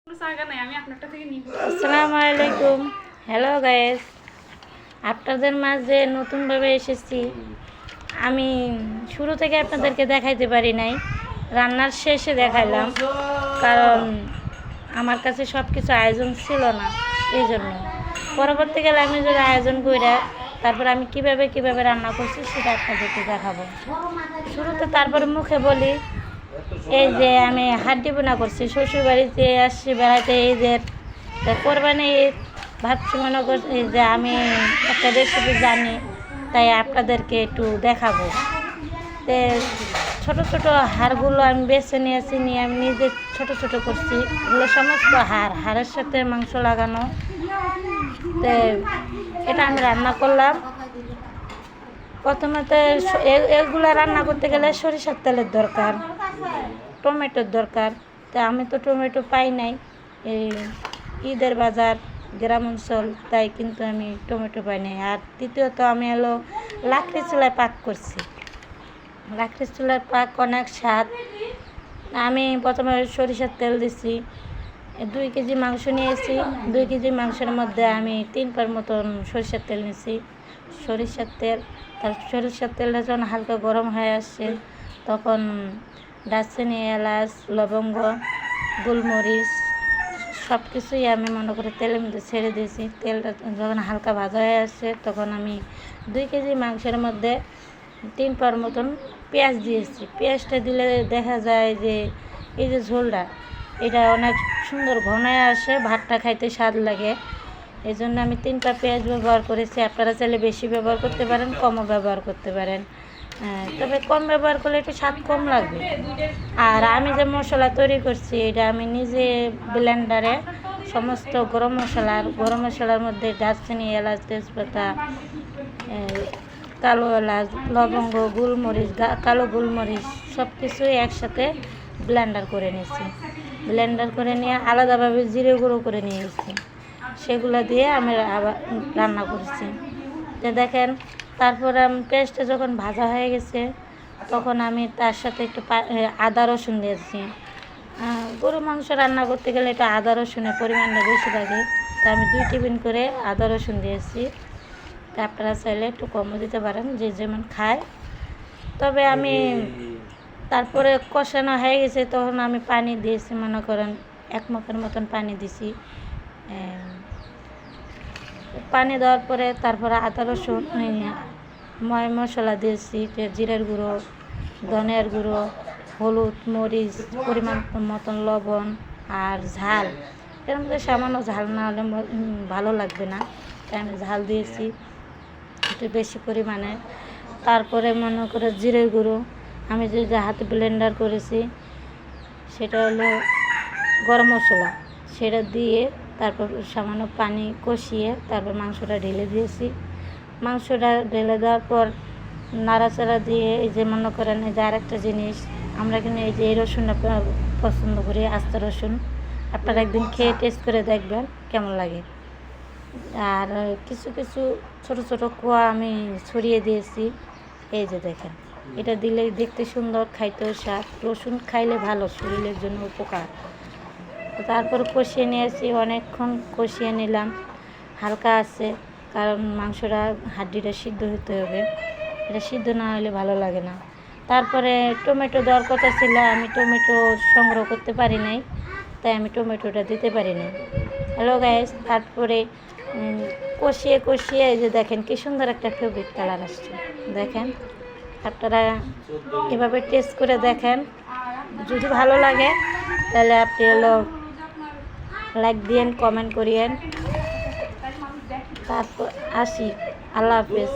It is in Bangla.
আসসালামু আলাইকুম। হ্যালো গাইস, আপনাদের মাঝে নতুনভাবে এসেছি। আমি শুরু থেকে আপনাদেরকে দেখাইতে পারি নাই, রান্নার শেষে দেখাইলাম, কারণ আমার কাছে সব কিছু আয়োজন ছিল না। এই জন্য পরবর্তীকালে আমি যদি আয়োজন কইরা তারপর আমি কিভাবে রান্না করছি সেটা আপনাদেরকে দেখাবো। শুরুতে তারপরে মুখে বলি, এই যে আমি হাড্ডি বোনা করছি, শ্বশুর বাড়িতে আসছি বেড়াতে। এই যে কোরবানি ভাবছি, মনে করছি যে আমি একটা রেসিপি জানি, তাই আপনাদেরকে একটু দেখাবো। তো ছোটো ছোটো হাড়গুলো আমি বেছে নিয়েছি, নিয়ে আমি নিজে ছোটো ছোটো করছি। এগুলো সমস্ত হাড়ের সাথে মাংস লাগানো। তো এটা আমি রান্না করলাম। প্রথমে তো এগুলো রান্না করতে গেলে সরিষার তেলের দরকার, টমেটোর দরকার। তা আমি তো টমেটো পাই নাই, এই ঈদের বাজার গ্রাম অঞ্চল, তাই কিন্তু আমি টমেটো পাই নাই। আর দ্বিতীয়ত আমি লাকড়ি চুলায় পাক করছি। লাকড়ি চুলার পাক অনেক স্বাদ। আমি প্রথমে সরিষার তেল দিছি, 2 কেজি মাংস নিয়েছি। 2 কেজি মাংসের মধ্যে আমি 3 পার মতন সরিষার তেল নিয়েছি। সরিষার তেল, তার সরিষার তেলটা যখন হালকা গরম হয়ে আসছে, তখন দারচিনি, এলাচ, লবঙ্গ, গোলমরিচ সব কিছুই আমি মনে করে তেলের মধ্যে ছেড়ে দিয়েছি। তেলটা যখন হালকা ভাজা হয়ে আসছে, তখন আমি 2 কেজি মাংসের মধ্যে 3 পার মতন পেঁয়াজ দিয়েছি। পেঁয়াজটা দিলে দেখা যায় যে এই যে ঝোলটা, এটা অনেক সুন্দর ঘন হয়ে আসে, ভাতটা খাইতে স্বাদ লাগে। এই জন্য আমি 3 পা পেঁয়াজ ব্যবহার করেছি। আপনারা চাইলে বেশি ব্যবহার করতে পারেন, কমও ব্যবহার করতে পারেন। তবে কম ব্যবহার করলে একটু স্বাদ কম লাগবে। আর আমি যে মশলা তৈরি করছি, এটা আমি নিজে ব্লেন্ডারে সমস্ত গরম মশলার মধ্যে দারচিনি, এলাচ, তেজপাতা, কালো এলাচ, লবঙ্গ, গোলমরিচ, কালো গোলমরিচ সব কিছুই একসাথে ব্লেন্ডার করে নিয়েছি। ব্লেন্ডার করে নিয়ে আলাদাভাবে জিরে গুঁড়ো করে নিয়েছি। সেগুলো দিয়ে আমি আবার রান্না করছি। তো দেখেন, তারপরে আমি পেস্টটা যখন ভাজা হয়ে গেছে, তখন আমি তার সাথে একটু আদা রসুন দিয়েছি। গরু মাংস রান্না করতে গেলে একটু আদা রসুনের পরিমাণটা বেশি লাগে, তা আমি 2 টিফিন করে আদা রসুন দিয়েছি। তা আপনারা চাইলে একটু কমও দিতে পারেন, যে যেমন খায়। তবে আমি তারপরে কষানো হয়ে গেছে, তখন আমি পানি দিয়েছি, মনে করেন 1 মগের মতন পানি দিছি। পানি দেওয়ার পরে তারপরে আদা রসুন ময় মশলা দিয়েছি, জিরের গুঁড়ো, ধনিয়ার গুঁড়ো, হলুদ, মরিচ, পরিমাণ মতন লবণ আর ঝাল। এর মধ্যে সামান্য ঝাল না হলে ভালো লাগবে না, তাই আমি ঝাল দিয়েছি একটু বেশি পরিমাণে। তারপরে মনে করে জিরের গুঁড়ো, আমি যে হাতে ব্লেন্ডার করেছি সেটা হলো গরম মশলা, সেটা দিয়ে তারপর সামান্য পানি কষিয়ে তারপর মাংসটা ঢেলে দিয়েছি। মাংসটা ঢেলে দেওয়ার পর নাড়াচাড়া দিয়ে, এই যে মনে করেন এই যে আরেকটা জিনিস, আমরা কিন্তু এই যে এই রসুনটা পছন্দ করি, আস্ত রসুন। আপনারা একদিন খেয়ে টেস্ট করে দেখবেন কেমন লাগে। আর কিছু কিছু ছোট ছোট কোয়া আমি ছড়িয়ে দিয়েছি। এই যে দেখেন, এটা দিলে দেখতে সুন্দর, খাইতেও স্বাদ। রসুন খাইলে ভালো, শরীরের জন্য উপকার। তারপর কষিয়ে নিয়েছি, অনেকক্ষণ কষিয়ে নিলাম। হালকা আছে, কারণ মাংসটা হাড্ডিটা সিদ্ধ হতে হবে, এটা সিদ্ধ না হলে ভালো লাগে না। তারপরে টমেটো দেওয়ার কথা ছিল, আমি টমেটো সংগ্রহ করতে পারি নাই, তাই আমি টমেটোটা দিতে পারি নাই। হ্যালো গাইস, তারপরে কষিয়ে এই যে দেখেন কি সুন্দর একটা ফেভারিট কালার আসছে। দেখেন, আপনারা এভাবে টেস্ট করে দেখেন, যদি ভালো লাগে তাহলে আপনি লাইক দিয়েন, কমেন্ট করিয়েন। তারপর আসি, আল্লাহ হাফেজ।